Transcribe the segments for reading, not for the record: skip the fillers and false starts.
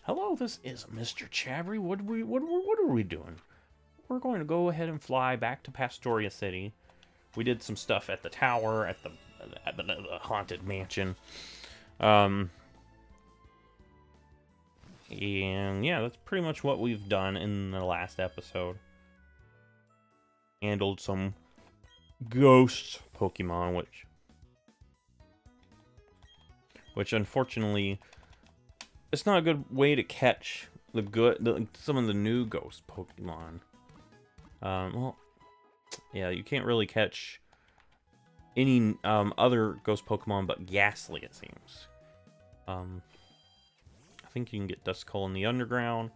Hello, this is MrChabry. What are we doing? We're going to go ahead and fly back to Pastoria City. We did some stuff at the tower, at the haunted mansion. And yeah, that's pretty much what we've done in the last episode. Handled some ghost Pokemon, which unfortunately, it's not a good way to catch some of the new ghost Pokemon. Well, yeah, you can't really catch any other ghost Pokemon but Ghastly, it seems. I think you can get Duskull in the underground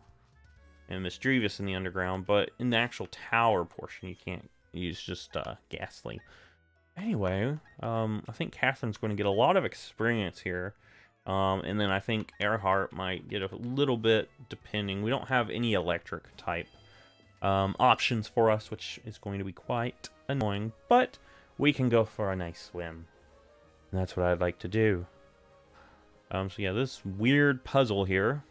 and Mischievous in the underground, but in the actual tower portion, you can't use just Ghastly. Anyway, I think Catherine's going to get a lot of experience here. And then I think Earhart might get a little bit, depending. We don't have any electric type options for us, which is going to be quite annoying. But we can go for a nice swim. And that's what I'd like to do. So yeah, this weird puzzle here.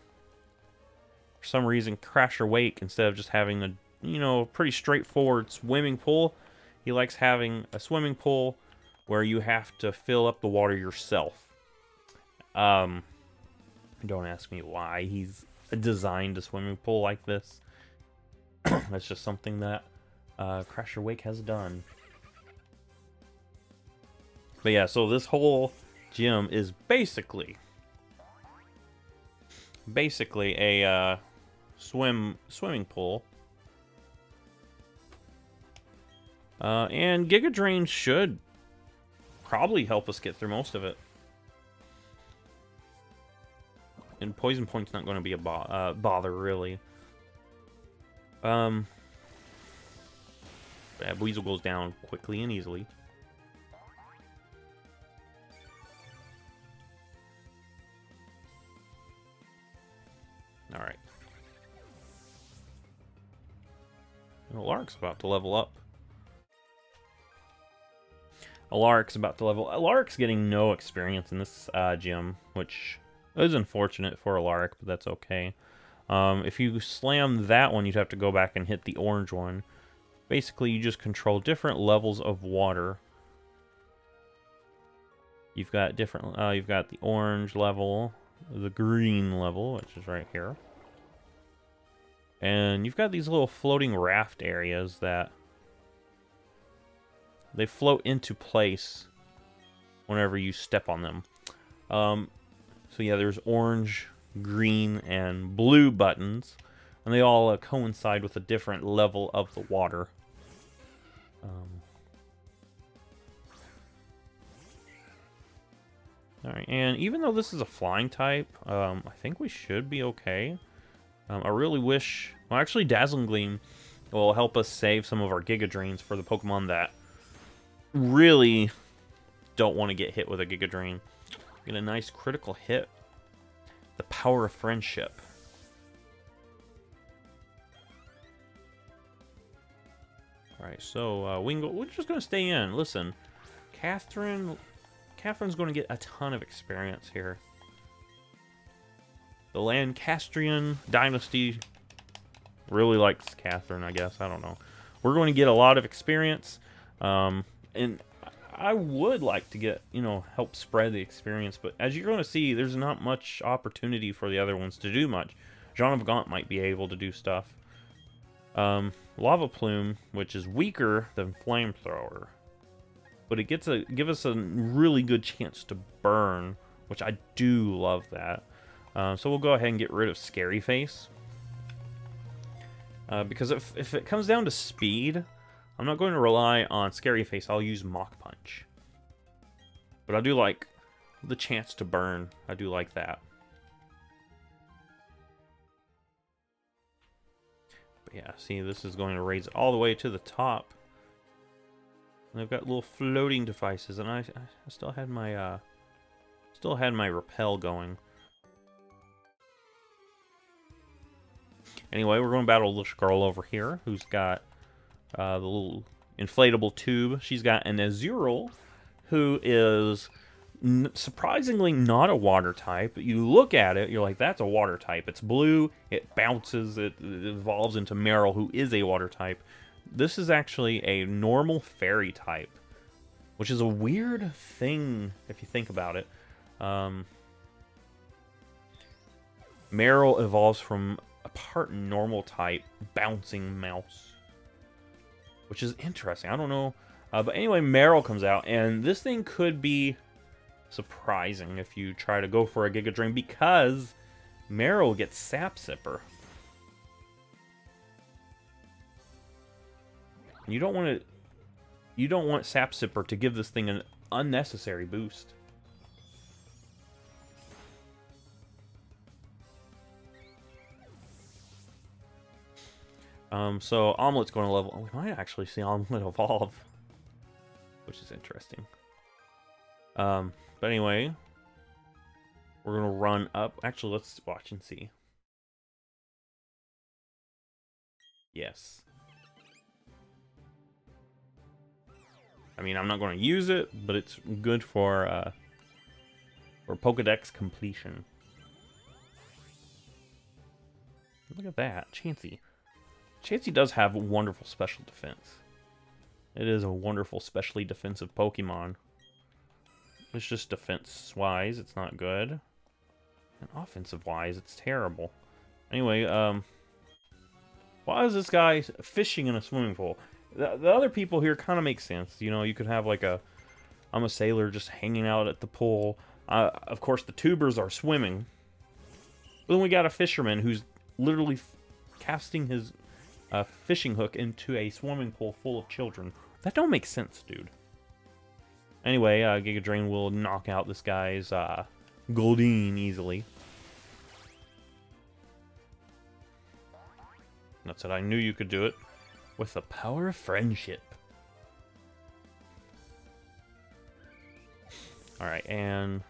For some reason, Crasher Wake, instead of just having a, pretty straightforward swimming pool, he likes having a swimming pool where you have to fill up the water yourself. Don't ask me why he's designed a swimming pool like this. That's just something that Crasher Wake has done. But yeah, so this whole gym is basically a swimming pool. And Giga Drain should probably help us get through most of it. And Poison Point's not going to be a bother, really. Yeah, Weasel goes down quickly and easily. Alright. Alaric's about to level up. Alaric's getting no experience in this gym, which is unfortunate for Alaric, but that's okay. If you slam that one, you'd have to go back and hit the orange one. Basically, you just control different levels of water. You've got you've got the orange level, the green level, which is right here. And you've got these little floating raft areas that they float into place whenever you step on them. So yeah, there's orange, green, and blue buttons, and they all coincide with a different level of the water. Alright, and even though this is a flying type, I think we should be okay. I really wish... Well, actually, Dazzling Gleam will help us save some of our Giga Drains for the Pokemon that really don't want to get hit with a Giga Drain. Get a nice critical hit. The power of friendship. Alright, so we're just going to stay in. Listen, Catherine's going to get a ton of experience here. The Lancastrian dynasty really likes Catherine, I guess. I don't know. We're going to get a lot of experience. And I would like to get, help spread the experience, but as you're going to see, there's not much opportunity for the other ones to do much. Jean of Gaunt might be able to do stuff. Lava Plume, which is weaker than Flamethrower, but it gives us a really good chance to burn, which I do love that. So we'll go ahead and get rid of Scary Face. Because if it comes down to speed, I'm not going to rely on Scary Face. I'll use Mach Punch. But I do like the chance to burn. I do like that. But yeah, see, this is going to raise it all the way to the top. And I've got little floating devices, and I still had my repel going. Anyway, we're going to battle this girl over here, who's got the little inflatable tube. She's got an Azurill, who is surprisingly not a water type. But you look at it, you're like, that's a water type. It's blue, it bounces, it evolves into Meryl, who is a water type. This is actually a normal fairy type, which is a weird thing if you think about it. Meryl evolves from a part normal type bouncing mouse, which is interesting. I don't know. But anyway, Meryl comes out, and this thing could be surprising if you try to go for a Giga Drain, because Meryl gets Sap Sipper. You don't want Sap Sipper to give this thing an unnecessary boost. So Omelet's going to level. We might actually see Omelet evolve, which is interesting. But anyway, we're gonna run up. Actually, let's watch and see. Yes. I mean, I'm not going to use it, but it's good for Pokedex completion. Look at that, Chansey. Chansey does have a wonderful special defense. It is a wonderful, specially defensive Pokemon. It's just defense-wise, it's not good. And offensive-wise, it's terrible. Anyway, why is this guy fishing in a swimming pool? The other people here kind of make sense. You know, you could have like I'm a sailor just hanging out at the pool. Of course, the tubers are swimming. But then we got a fisherman who's literally casting his fishing hook into a swimming pool full of children. That don't make sense, dude. Anyway, Giga Drain will knock out this guy's Goldeen easily. That's it. I knew you could do it with the power of friendship. Alright, and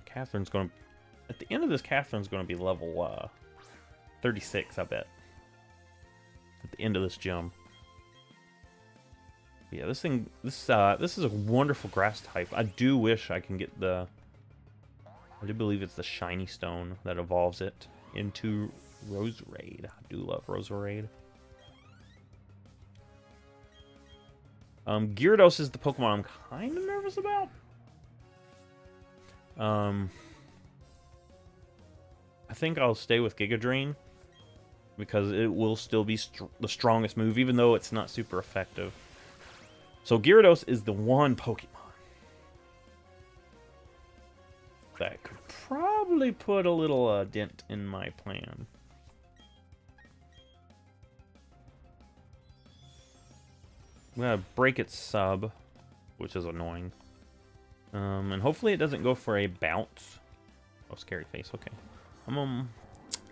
Catherine's going to... At the end of this, Catherine's going to be level 36, I bet. At the end of this gym. Yeah, this thing, this is a wonderful grass type. I do wish I can get I do believe it's the shiny stone that evolves it into Roserade. I do love Roserade. Gyarados is the Pokemon I'm kind of nervous about. I think I'll stay with Giga Drain because it will still be the strongest move, even though it's not super effective. So Gyarados is the one Pokemon that could probably put a little dent in my plan. I'm gonna break its sub, which is annoying. And hopefully it doesn't go for a bounce. Oh, scary face. Okay.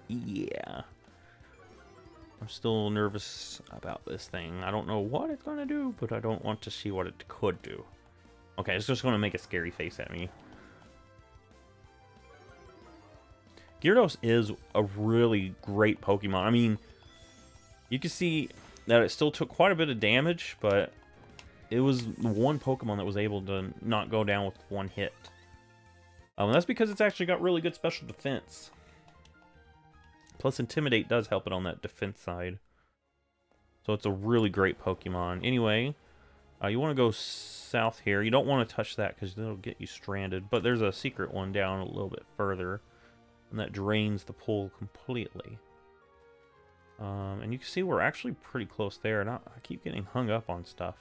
Yeah. I'm still nervous about this thing. I don't know what it's going to do, but I don't want to see what it could do. Okay, it's just going to make a scary face at me. Gyarados is a really great Pokemon. I mean, you can see that it still took quite a bit of damage, but it was one Pokemon that was able to not go down with one hit. That's because it's actually got really good special defense. Plus, Intimidate does help it on that defense side. So it's a really great Pokemon. Anyway, you want to go south here. You don't want to touch that because it'll get you stranded. But there's a secret one down a little bit further. And that drains the pool completely. And you can see we're actually pretty close there. And I keep getting hung up on stuff.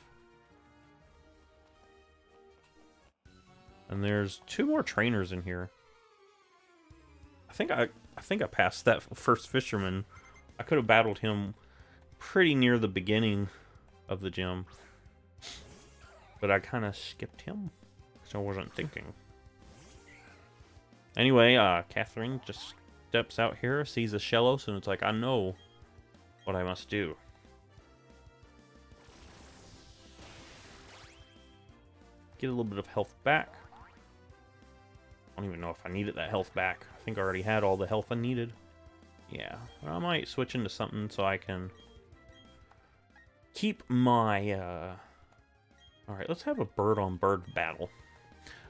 And there's 2 more trainers in here. I think I passed that first fisherman. I could have battled him pretty near the beginning of the gym. But I kind of skipped him, so I wasn't thinking. Anyway, Catherine just steps out here, sees a Shellos, and it's like, I know what I must do. Get a little bit of health back. I don't even know if I needed that health back. I think I already had all the health I needed. Yeah, I might switch into something so I can keep my Alright, let's have a bird-on-bird battle.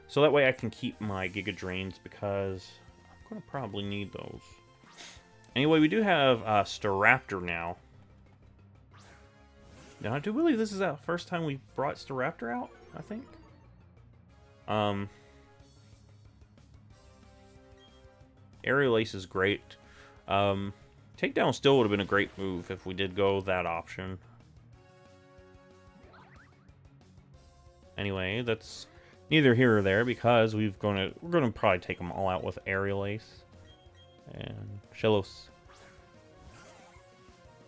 So that way I can keep my Giga Drains, because I'm going to probably need those. Anyway, we do have Staraptor now. Now, I do believe this is the first time we brought Staraptor out, I think. Aerial Ace is great. Takedown still would have been a great move if we did go that option. Anyway, that's neither here or there, because we're gonna probably take them all out with Aerial Ace. And Shellos.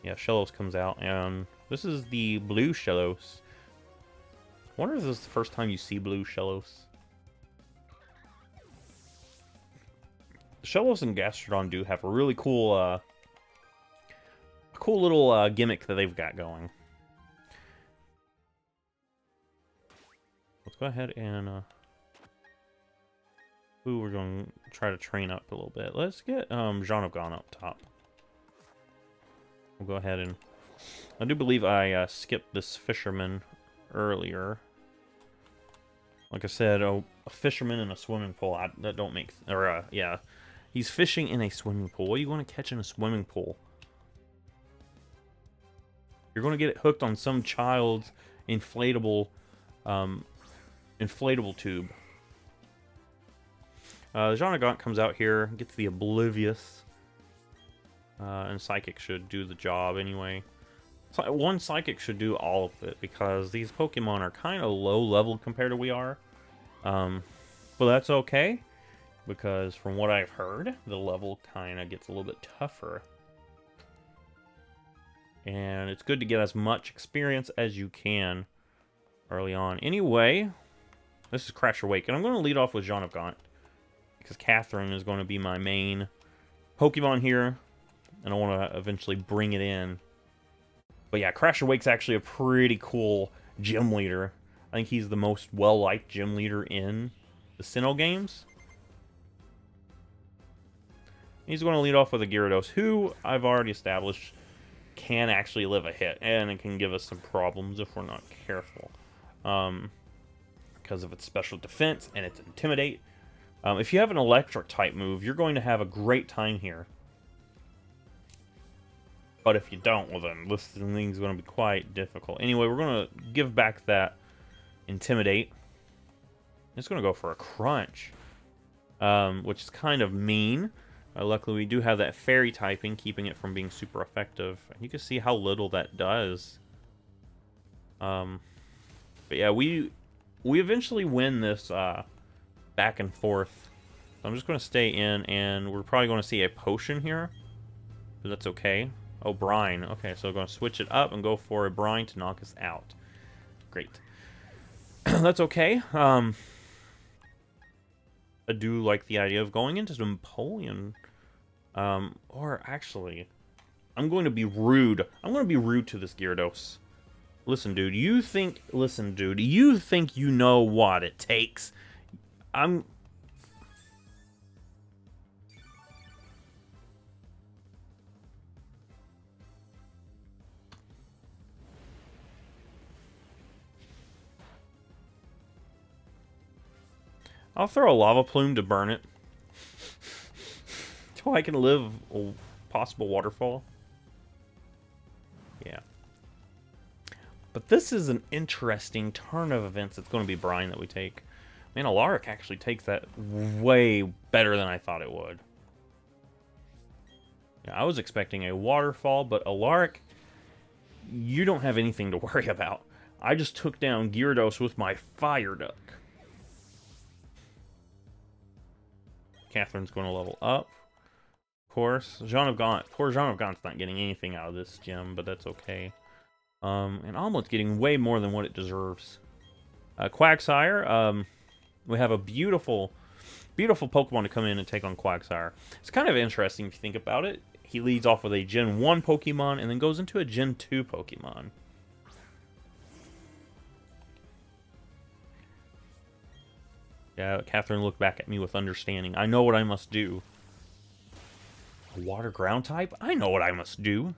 Yeah, Shellos comes out, and this is the blue Shellos. I wonder if this is the first time you see blue Shellos. Shellos and Gastrodon do have a really cool, little gimmick that they've got going. Let's go ahead and, we're going to try to train up a little bit. Let's get, Jean of Gone up top. We'll go ahead and, I do believe I, skipped this fisherman earlier. Like I said, a fisherman in a swimming pool, that don't make, or, yeah. He's fishing in a swimming pool. What are you going to catch in a swimming pool? You're going to get it hooked on some child's inflatable tube. Jonagaunt comes out here, gets the Oblivious. And Psychic should do the job anyway. One Psychic should do all of it, because these Pokemon are kind of low level compared to we are. But that's okay, because from what I've heard, the level kind of gets a little bit tougher. And it's good to get as much experience as you can early on. Anyway, this is Crash Awake, and I'm going to lead off with Jean of Gaunt, because Catherine is going to be my main Pokemon here, and I want to eventually bring it in. But yeah, Crash Awake's actually a pretty cool gym leader. I think he's the most well-liked gym leader in the Sinnoh games. He's going to lead off with a Gyarados, who I've already established can actually live a hit, and it can give us some problems if we're not careful. Because of its special defense and its Intimidate. If you have an Electric-type move, you're going to have a great time here. But if you don't, well then, this thing's going to be quite difficult. Anyway, we're going to give back that Intimidate. It's going to go for a Crunch, which is kind of mean. Luckily, we do have that Fairy typing, keeping it from being super effective. And you can see how little that does. But yeah, we eventually win this back and forth. So I'm just going to stay in, and we're probably going to see a Potion here. But that's okay. Oh, Brine. Okay, so we're going to switch it up and go for a Brine to knock us out. Great. That's okay. I do like the idea of going into Napoleon. Or actually, I'm going to be rude. I'm going to be rude to this Gyarados. Listen, dude, you think you know what it takes? I'll throw a Lava Plume to burn it. So I can live a possible waterfall. Yeah. But this is an interesting turn of events. It's going to be Brine that we take. Man, Alaric actually takes that way better than I thought it would. Yeah, I was expecting a waterfall, but Alaric, you don't have anything to worry about. I just took down Gyarados with my Fire Duck. Catherine's going to level up. Of course. Jean of Gaunt. Poor Jean of Gaunt's not getting anything out of this gym, but that's okay. And Omelet's getting way more than what it deserves. Quagsire. We have a beautiful, beautiful Pokemon to come in and take on Quagsire. It's kind of interesting if you think about it. He leads off with a Gen 1 Pokemon and then goes into a Gen 2 Pokemon. Yeah, Catherine looked back at me with understanding. I know what I must do. A water ground type? I know what I must do.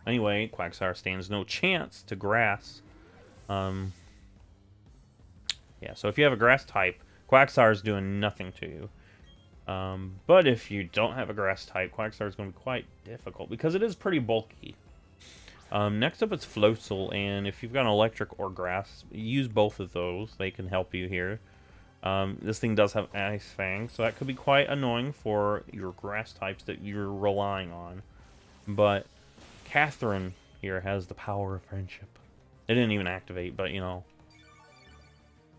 Anyway, Quagsire stands no chance to grass. Yeah, so if you have a grass type, Quagsire is doing nothing to you. But if you don't have a grass type, Quagsire is going to be quite difficult because it is pretty bulky. Next up, it's Floatzel, and if you've got an electric or grass, use both of those. They can help you here. This thing does have Ice Fang, so that could be quite annoying for your grass types that you're relying on. But Catherine here has the power of friendship. It didn't even activate, but you know,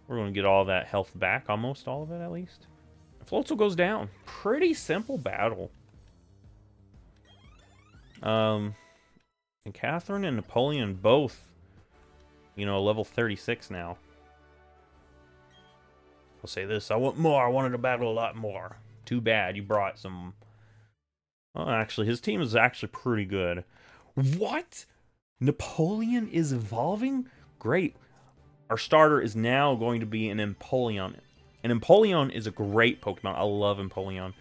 we're going to get all that health back, almost all of it at least. Floatzel goes down. Pretty simple battle. And Catherine and Napoleon both, you know, level 36 now. I'll say this, I want more. I wanted to battle a lot more. Too bad you brought some... Oh, actually, his team is actually pretty good. What? Napoleon is evolving? Great. Our starter is now going to be an Empoleon. And Empoleon is a great Pokemon. I love Empoleon.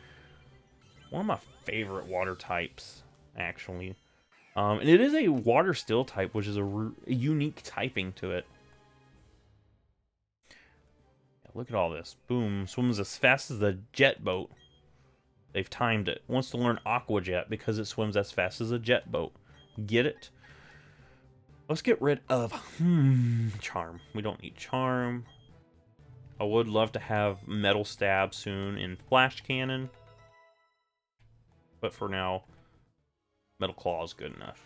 One of my favorite water types, actually. And it is a water steel type, which is a unique typing to it. Yeah, look at all this. Boom. Swims as fast as a jet boat. They've timed it. Wants to learn Aqua Jet because it swims as fast as a jet boat. Get it? Let's get rid of Charm. We don't need Charm. I would love to have Metal Stab soon in Flash Cannon. But for now, Metal Claw is good enough.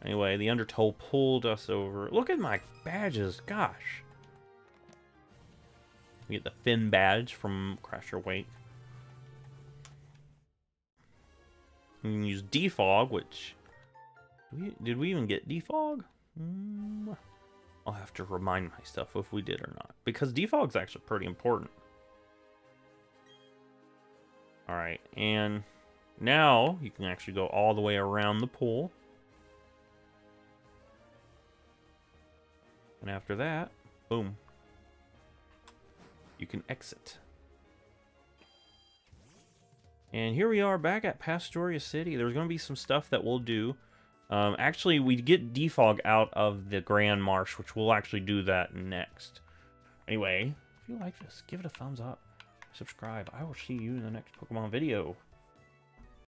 Anyway, the Undertow pulled us over. Look at my badges. Gosh. We get the Fin badge from Crasher Wake. We can use Defog, which... Did we even get Defog? I'll have to remind myself if we did or not. Because Defog's actually pretty important. Alright, and now you can actually go all the way around the pool. And after that, boom. You can exit. And here we are back at Pastoria City. There's going to be some stuff that we'll do. Actually, we get Defog out of the Grand Marsh, which we'll actually do that next. Anyway, if you like this, give it a thumbs up. Subscribe. I will see you in the next Pokemon video.